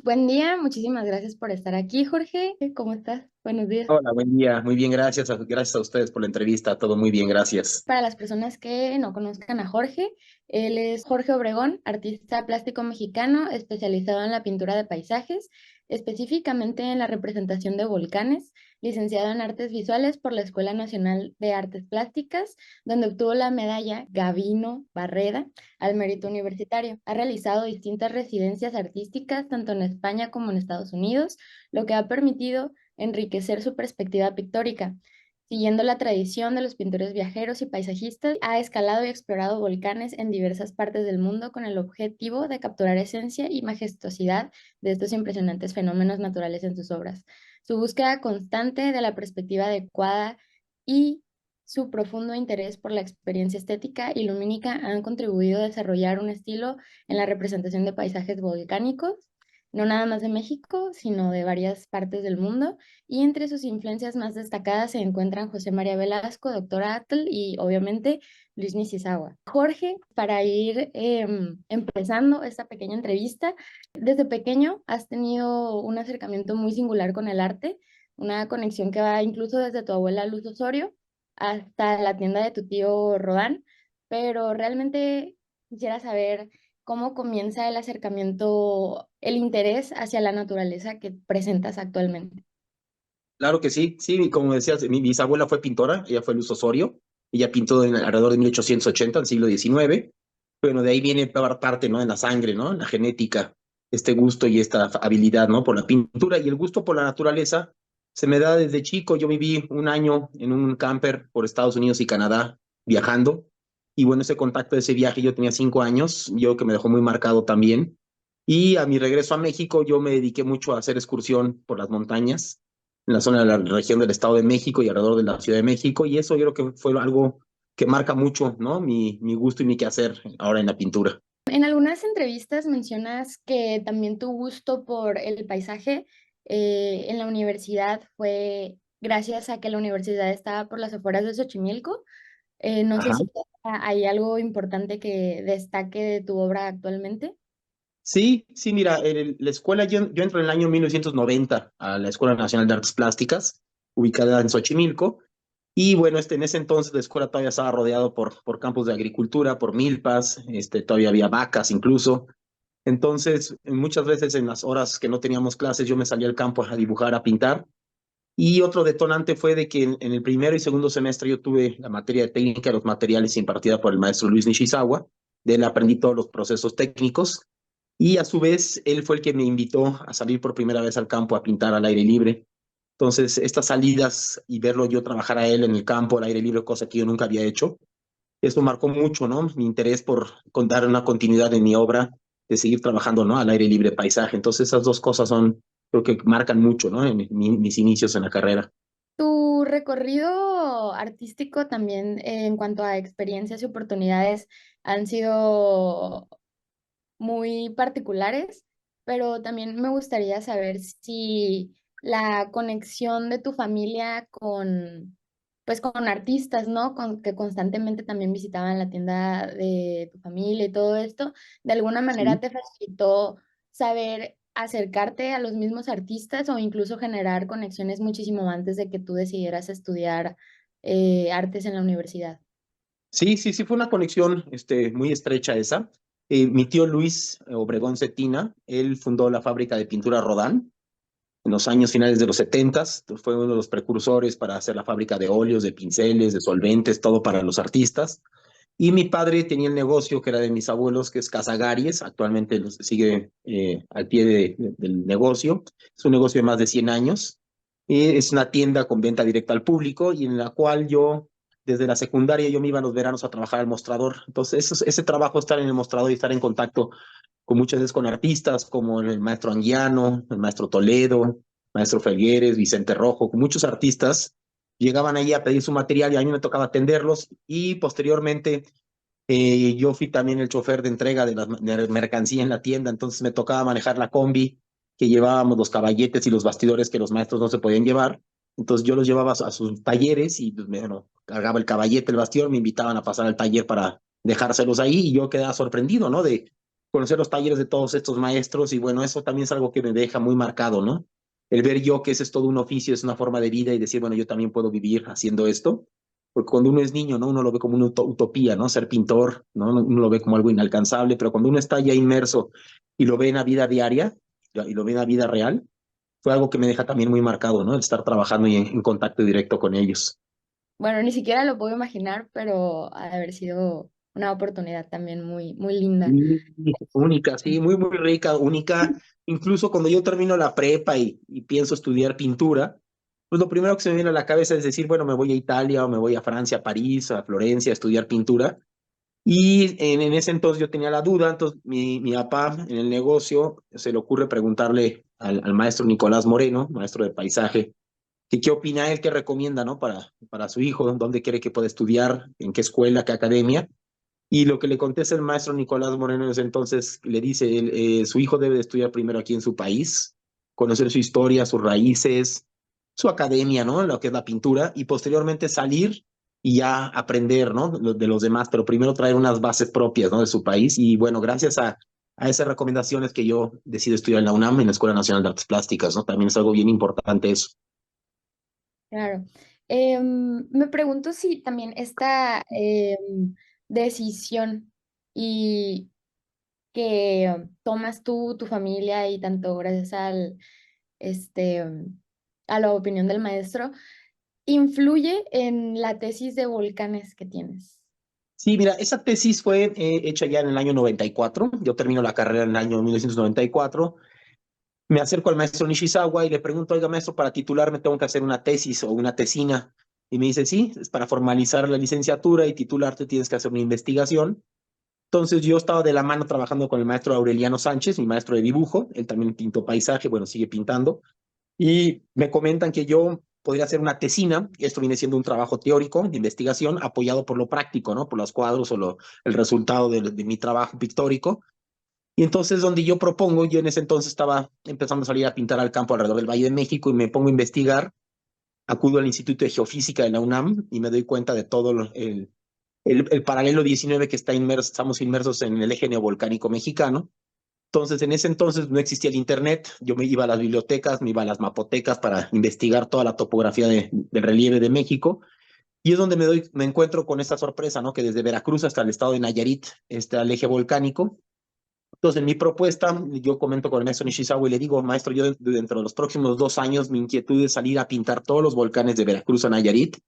Buen día, muchísimas gracias por estar aquí, Jorge. ¿Cómo estás? Buenos días. Hola, buen día. Muy bien, gracias. Gracias a ustedes por la entrevista. Todo muy bien, gracias. Para las personas que no conozcan a Jorge, él es Jorge Obregón, artista plástico mexicano especializado en la pintura de paisajes, específicamente en la representación de volcanes, licenciado en artes visuales por la Escuela Nacional de Artes Plásticas, donde obtuvo la medalla Gavino Barreda al mérito universitario. Ha realizado distintas residencias artísticas tanto en España como en Estados Unidos, lo que ha permitido enriquecer su perspectiva pictórica. Siguiendo la tradición de los pintores viajeros y paisajistas, ha escalado y explorado volcanes en diversas partes del mundo con el objetivo de capturar esencia y majestuosidad de estos impresionantes fenómenos naturales en sus obras. Su búsqueda constante de la perspectiva adecuada y su profundo interés por la experiencia estética y lumínica han contribuido a desarrollar un estilo en la representación de paisajes volcánicos, no nada más de México, sino de varias partes del mundo, y entre sus influencias más destacadas se encuentran José María Velasco, Doctor Atl y obviamente Luis Nishizawa. Jorge, para ir empezando esta pequeña entrevista, desde pequeño has tenido un acercamiento muy singular con el arte, una conexión que va incluso desde tu abuela Luz Osorio hasta la tienda de tu tío Rodán, pero realmente quisiera saber cómo comienza el acercamiento, el interés hacia la naturaleza que presentas actualmente. Claro que sí, sí, como decías, mi bisabuela fue pintora, ella fue Luz Osorio, ella pintó alrededor de 1880, en el siglo XIX. Bueno, de ahí viene parte, ¿no? En la sangre, ¿no? En la genética, este gusto y esta habilidad, ¿no? Por la pintura y el gusto por la naturaleza se me da desde chico. Yo viví un año en un camper por Estados Unidos y Canadá viajando. Y bueno, ese contacto de ese viaje, yo tenía 5 años, yo que me dejó muy marcado también. Y a mi regreso a México, yo me dediqué mucho a hacer excursión por las montañas en la zona de la región del Estado de México y alrededor de la Ciudad de México, y eso yo creo que fue algo que marca mucho, ¿no? Mi gusto y mi quehacer ahora en la pintura. En algunas entrevistas mencionas que también tu gusto por el paisaje en la universidad fue gracias a que la universidad estaba por las afueras de Xochimilco. No sé Ajá. si hay algo importante que destaque de tu obra actualmente. Sí, sí, mira, la escuela, yo entro en el año 1990 a la Escuela Nacional de Artes Plásticas, ubicada en Xochimilco, y bueno, en ese entonces la escuela todavía estaba rodeado por campos de agricultura, por milpas, todavía había vacas incluso. Entonces, muchas veces en las horas que no teníamos clases, yo me salía al campo a dibujar, a pintar. Y otro detonante fue de que en el primero y segundo semestre yo tuve la materia de técnica de los materiales impartida por el maestro Luis Nishizawa. De él aprendí todos los procesos técnicos y a su vez él fue el que me invitó a salir por primera vez al campo a pintar al aire libre. Entonces, estas salidas y verlo yo trabajar a él en el campo, al aire libre, cosa que yo nunca había hecho, eso marcó mucho, ¿no? Mi interés por dar una continuidad en mi obra, de seguir trabajando, ¿no? Al aire libre, paisaje. Entonces, esas dos cosas son, creo que marcan mucho, ¿no? En mis inicios en la carrera. Tu recorrido artístico también en cuanto a experiencias y oportunidades han sido muy particulares, pero también me gustaría saber si la conexión de tu familia con, pues con artistas, ¿no? Que constantemente también visitaban la tienda de tu familia y todo esto, de alguna manera Sí. te facilitó saber acercarte a los mismos artistas o incluso generar conexiones muchísimo antes de que tú decidieras estudiar artes en la universidad. Sí, sí, sí, fue una conexión muy estrecha esa. Mi tío Luis Obregón Cetina, él fundó la fábrica de pintura Rodán en los años finales de los 70. Fue uno de los precursores para hacer la fábrica de óleos, de pinceles, de solventes, todo para los artistas. Y mi padre tenía el negocio que era de mis abuelos, que es Casagaries, actualmente sigue al pie del negocio. Es un negocio de más de 100 años. Es una tienda con venta directa al público y en la cual yo, desde la secundaria, yo me iba los veranos a trabajar al mostrador. Entonces, ese trabajo, estar en el mostrador y estar en contacto con muchas veces con artistas como el maestro Anguiano, el maestro Toledo, maestro Felgueres, Vicente Rojo, con muchos artistas llegaban ahí a pedir su material y a mí me tocaba atenderlos y posteriormente yo fui también el chofer de entrega de mercancía en la tienda, entonces me tocaba manejar la combi que llevábamos los caballetes y los bastidores que los maestros no se podían llevar. Entonces yo los llevaba a sus talleres y pues, bueno, cargaba el caballete, el bastidor, me invitaban a pasar al taller para dejárselos ahí y yo quedaba sorprendido, ¿no? conocer los talleres de todos estos maestros y bueno, eso también es algo que me deja muy marcado, ¿no? El ver yo que ese es todo un oficio, es una forma de vida y decir, bueno, yo también puedo vivir haciendo esto, porque cuando uno es niño, ¿no? Uno lo ve como una utopía, ¿no? Ser pintor, ¿no? Uno lo ve como algo inalcanzable, pero cuando uno está ya inmerso y lo ve en la vida diaria y lo ve en la vida real, fue algo que me deja también muy marcado, ¿no? El estar trabajando y en contacto directo con ellos. Bueno, ni siquiera lo puedo imaginar, pero ha de haber sido una oportunidad también muy, muy linda. Sí, única, sí, muy, muy rica, única. Incluso cuando yo termino la prepa y pienso estudiar pintura, pues lo primero que se me viene a la cabeza es decir, bueno, me voy a Italia o me voy a Francia, a París, a Florencia a estudiar pintura. Y en ese entonces yo tenía la duda, entonces mi papá en el negocio se le ocurre preguntarle al maestro Nicolás Moreno, maestro de paisaje, que qué opina él, qué recomienda, ¿no? Para su hijo, dónde quiere que pueda estudiar, en qué escuela, qué academia. Y lo que le contesta el maestro Nicolás Moreno es entonces, le dice, su hijo debe de estudiar primero aquí en su país, conocer su historia, sus raíces, su academia, ¿no? Lo que es la pintura, y posteriormente salir y ya aprender, ¿no? De los demás, pero primero traer unas bases propias, ¿no? De su país. Y bueno, gracias a esas recomendaciones que yo decido estudiar en la UNAM, en la Escuela Nacional de Artes Plásticas, ¿no? También es algo bien importante eso. Claro. Me pregunto si también esta decisión y que tomas tú, tu familia y tanto gracias a la opinión del maestro, influye en la tesis de volcanes que tienes. Sí, mira, esa tesis fue hecha ya en el año 94. Yo termino la carrera en el año 1994. Me acerco al maestro Nishizawa y le pregunto, oiga, maestro, para titularme tengo que hacer una tesis o una tesina. Y me dice, sí, es para formalizar la licenciatura y titularte tienes que hacer una investigación. Entonces yo estaba de la mano trabajando con el maestro Aureliano Sánchez, mi maestro de dibujo. Él también pintó paisaje, bueno, sigue pintando. Y me comentan que yo podría hacer una tesina. Esto viene siendo un trabajo teórico de investigación apoyado por lo práctico, ¿no? Por los cuadros o el resultado de mi trabajo pictórico. Y entonces donde yo propongo, yo en ese entonces estaba empezando a salir a pintar al campo alrededor del Valle de México y me pongo a investigar, acudo al Instituto de Geofísica de la UNAM y me doy cuenta de todo el paralelo 19 que estamos inmersos en el eje neovolcánico mexicano. Entonces, en ese entonces no existía el Internet, yo me iba a las bibliotecas, me iba a las mapotecas para investigar toda la topografía del relieve de México. Y es donde me encuentro con esta sorpresa, ¿no? Que desde Veracruz hasta el estado de Nayarit está el eje volcánico. Entonces, en mi propuesta, yo comento con el maestro Nishizawa y le digo, maestro, yo dentro de los próximos 2 años, mi inquietud es salir a pintar todos los volcanes de Veracruz a Nayarit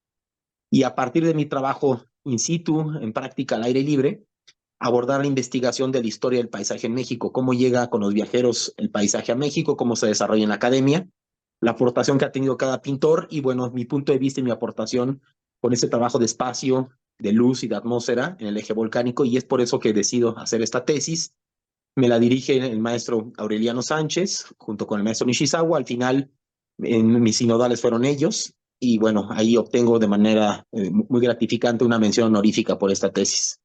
y a partir de mi trabajo in situ, en práctica al aire libre, abordar la investigación de la historia del paisaje en México, cómo llega con los viajeros el paisaje a México, cómo se desarrolla en la academia, la aportación que ha tenido cada pintor y, bueno, mi punto de vista y mi aportación con ese trabajo de espacio, de luz y de atmósfera en el eje volcánico y es por eso que decido hacer esta tesis. Me la dirige el maestro Aureliano Sánchez junto con el maestro Nishizawa. Al final, mis sinodales fueron ellos y bueno, ahí obtengo de manera muy gratificante una mención honorífica por esta tesis.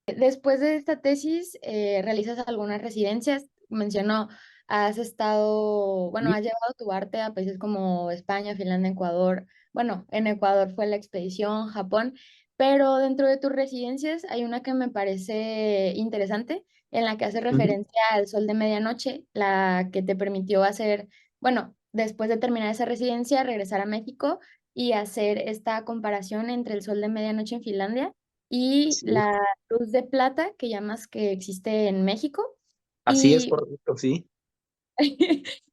Después de esta tesis, ¿realizas algunas residencias? Mencionó, has estado, bueno, Y, has llevado tu arte a países como España, Finlandia, Ecuador. Bueno, en Ecuador fue la expedición, Japón, pero dentro de tus residencias hay una que me parece interesante, en la que hace uh-huh. referencia al sol de medianoche, la que te permitió hacer, bueno, después de terminar esa residencia, regresar a México y hacer esta comparación entre el sol de medianoche en Finlandia y Sí, la luz de plata que llamas que existe en México. así es, Y correcto, sí.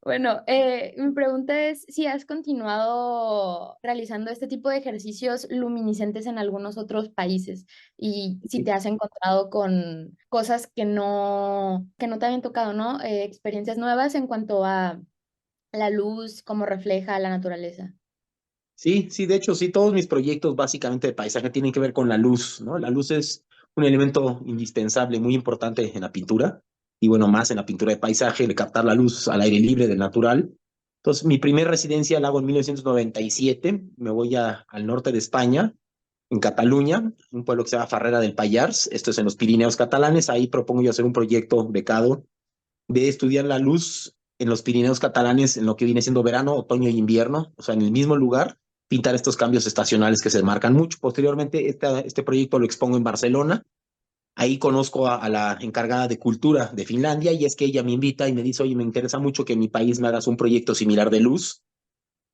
bueno, mi pregunta es si has continuado realizando este tipo de ejercicios luminiscentes en algunos otros países y si te has encontrado con cosas que no te habían tocado, ¿no? Experiencias nuevas en cuanto a la luz, cómo refleja la naturaleza. Sí, sí, de hecho, sí, todos mis proyectos básicamente de paisaje tienen que ver con la luz, ¿no? La luz es un elemento indispensable, muy importante en la pintura, y bueno, más en la pintura de paisaje, de captar la luz al aire libre, del natural. Entonces, mi primera residencia la hago en 1997, me voy al norte de España, en Cataluña, un pueblo que se llama Farrera del Pallars, esto es en los Pirineos catalanes, ahí propongo yo hacer un proyecto becado de estudiar la luz en los Pirineos catalanes en lo que viene siendo verano, otoño y invierno, o sea, en el mismo lugar, pintar estos cambios estacionales que se marcan mucho. Posteriormente, este proyecto lo expongo en Barcelona. Ahí conozco a la encargada de cultura de Finlandia y es que ella me invita y me dice, oye, me interesa mucho que en mi país me hagas un proyecto similar de luz.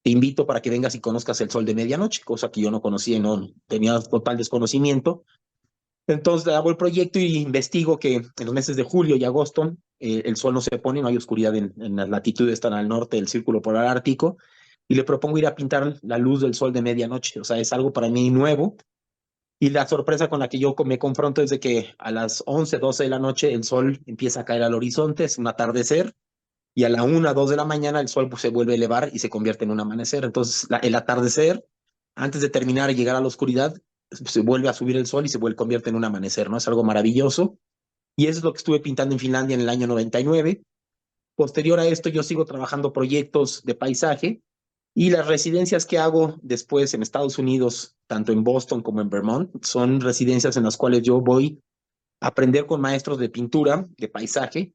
Te invito para que vengas y conozcas el sol de medianoche, cosa que yo no conocía, no tenía total desconocimiento. Entonces hago el proyecto y investigo que en los meses de julio y agosto el sol no se pone, no hay oscuridad en las latitudes tan al norte del círculo polar ártico, y le propongo ir a pintar la luz del sol de medianoche. O sea, es algo para mí nuevo. Y la sorpresa con la que yo me confronto es de que a las 11, 12 de la noche el sol empieza a caer al horizonte, es un atardecer, y a la 1, 2 de la mañana el sol pues, se vuelve a elevar y se convierte en un amanecer. Entonces, el atardecer, antes de terminar y llegar a la oscuridad, se vuelve a subir el sol y se vuelve, convierte en un amanecer, ¿no? Es algo maravilloso. Y eso es lo que estuve pintando en Finlandia en el año 99. Posterior a esto, yo sigo trabajando proyectos de paisaje y las residencias que hago después en Estados Unidos, tanto en Boston como en Vermont, son residencias en las cuales yo voy a aprender con maestros de pintura, de paisaje,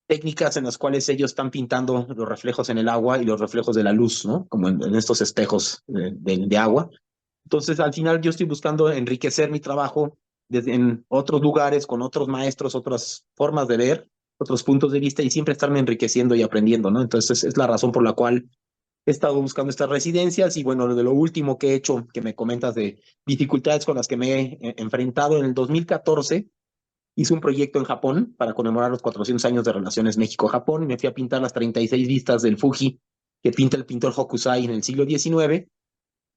técnicas en las cuales ellos están pintando los reflejos en el agua y los reflejos de la luz, ¿no? Como en estos espejos de agua. Entonces, al final yo estoy buscando enriquecer mi trabajo desde en otros lugares, con otros maestros, otras formas de ver, otros puntos de vista y siempre estarme enriqueciendo y aprendiendo, ¿no? Entonces, es la razón por la cual he estado buscando estas residencias y bueno, de lo último que he hecho, que me comentas de dificultades con las que me he enfrentado en el 2014, hice un proyecto en Japón para conmemorar los 400 años de relaciones México-Japón y me fui a pintar las 36 vistas del Fuji que pinta el pintor Hokusai en el siglo XIX.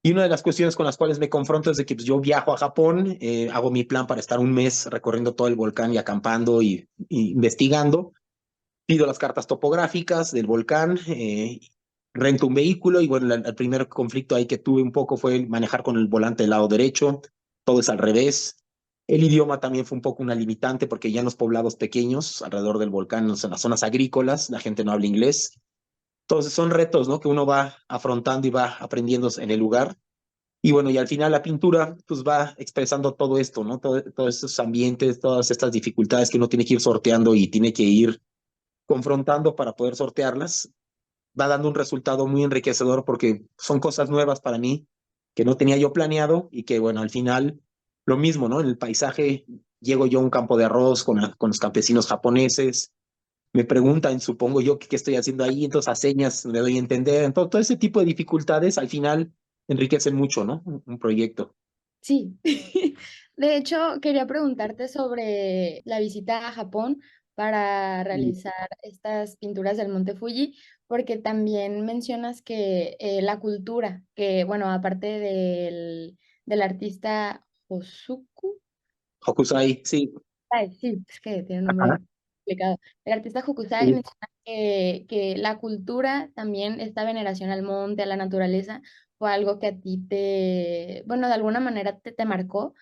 Y una de las cuestiones con las cuales me confronto es de que pues, yo viajo a Japón, hago mi plan para estar un mes recorriendo todo el volcán y acampando y investigando, pido las cartas topográficas del volcán, rento un vehículo y bueno, el primer conflicto ahí que tuve un poco fue manejar con el volante del lado derecho, todo es al revés. El idioma también fue un poco una limitante porque ya en los poblados pequeños alrededor del volcán, en las zonas agrícolas, la gente no habla inglés. Entonces son retos, ¿no? Que uno va afrontando y va aprendiendo en el lugar. Y bueno, y al final la pintura pues va expresando todo esto, ¿no? Todos estos ambientes, todas estas dificultades que uno tiene que ir sorteando y tiene que ir confrontando para poder sortearlas. Va dando un resultado muy enriquecedor porque son cosas nuevas para mí que no tenía yo planeado y que bueno, al final lo mismo, ¿no? En el paisaje llego yo a un campo de arroz con los campesinos japoneses, me preguntan, supongo yo, qué estoy haciendo ahí, entonces a señas le doy a entender. Entonces, todo ese tipo de dificultades al final enriquecen mucho, ¿no? Un proyecto. Sí. De hecho, quería preguntarte sobre la visita a Japón para Y realizar estas pinturas del Monte Fuji, porque también mencionas que la cultura, que bueno, aparte del artista Hosuku, Hokusai, sí. ay, sí, es que tiene un Ajá. nombre complicado. El artista Hokusai Sí. menciona que la cultura también, esta veneración al monte, a la naturaleza, fue algo que a ti te, bueno, de alguna manera te marcó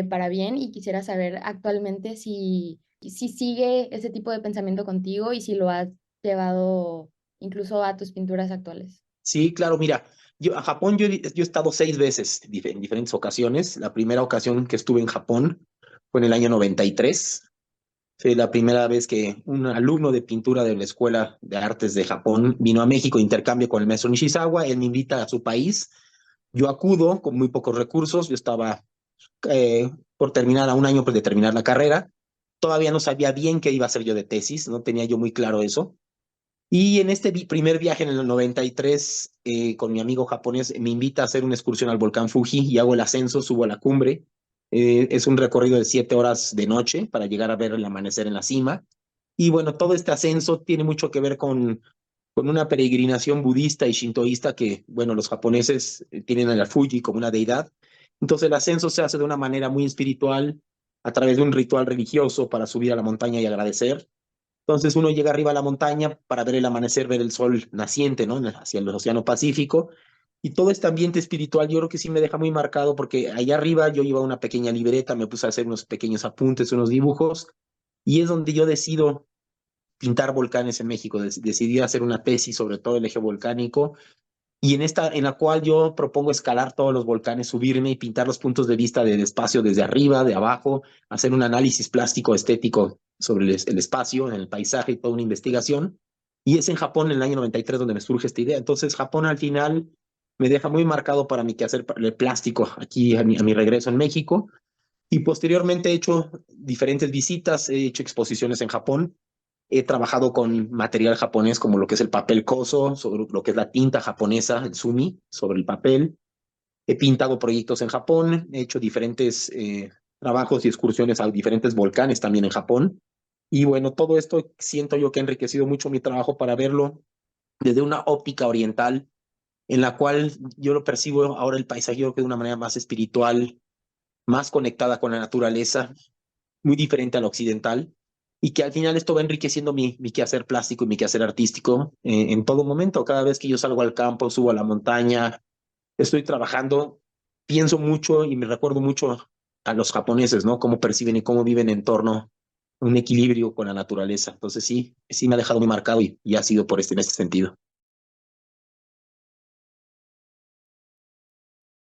para bien y quisiera saber actualmente si sigue ese tipo de pensamiento contigo y si lo has llevado incluso a tus pinturas actuales. Sí, claro, mira, yo a Japón yo he estado 6 veces en diferentes ocasiones. La primera ocasión que estuve en Japón fue en el año 93. Fue la primera vez que un alumno de pintura de la Escuela de Artes de Japón vino a México de intercambio con el maestro Nishizawa. Él me invita a su país. Yo acudo con muy pocos recursos. Yo estaba por terminar a un año pues, de terminar la carrera. Todavía no sabía bien qué iba a hacer yo de tesis, no tenía yo muy claro eso. Y en este primer viaje en el 93, con mi amigo japonés, me invita a hacer una excursión al volcán Fuji y hago el ascenso, subo a la cumbre. Es un recorrido de 7 horas de noche para llegar a ver el amanecer en la cima. Y bueno, todo este ascenso tiene mucho que ver con una peregrinación budista y shintoísta que, bueno, los japoneses tienen a la Fuji como una deidad. Entonces el ascenso se hace de una manera muy espiritual, a través de un ritual religioso para subir a la montaña y agradecer. Entonces uno llega arriba a la montaña para ver el amanecer, ver el sol naciente, ¿no? Hacia el Océano Pacífico. Y todo este ambiente espiritual yo creo que sí me deja muy marcado porque allá arriba yo llevaba una pequeña libreta, me puse a hacer unos pequeños apuntes, unos dibujos, y es donde yo decido pintar volcanes en México, decidí hacer una tesis sobre todo el eje volcánico y en la cual yo propongo escalar todos los volcanes, subirme y pintar los puntos de vista del espacio desde arriba, de abajo, hacer un análisis plástico estético sobre el espacio, en el paisaje y toda una investigación. Y es en Japón en el año 93 donde me surge esta idea. Entonces Japón al final me deja muy marcado para mi quehacer el plástico aquí a mi regreso en México. Y posteriormente he hecho diferentes visitas, he hecho exposiciones en Japón, he trabajado con material japonés como lo que es el papel koso, sobre lo que es la tinta japonesa, el sumi, sobre el papel. He pintado proyectos en Japón, he hecho diferentes trabajos y excursiones a diferentes volcanes también en Japón. Y bueno, todo esto siento yo que ha enriquecido mucho mi trabajo para verlo desde una óptica oriental, en la cual yo lo percibo ahora el paisaje yo creo que de una manera más espiritual, más conectada con la naturaleza, muy diferente al occidental, y que al final esto va enriqueciendo mi quehacer plástico y mi quehacer artístico en todo momento. Cada vez que yo salgo al campo, subo a la montaña, estoy trabajando, pienso mucho y me recuerdo mucho a los japoneses, ¿no? Cómo perciben y cómo viven en torno a un equilibrio con la naturaleza. Entonces sí, sí me ha dejado muy marcado y ha sido por en este sentido.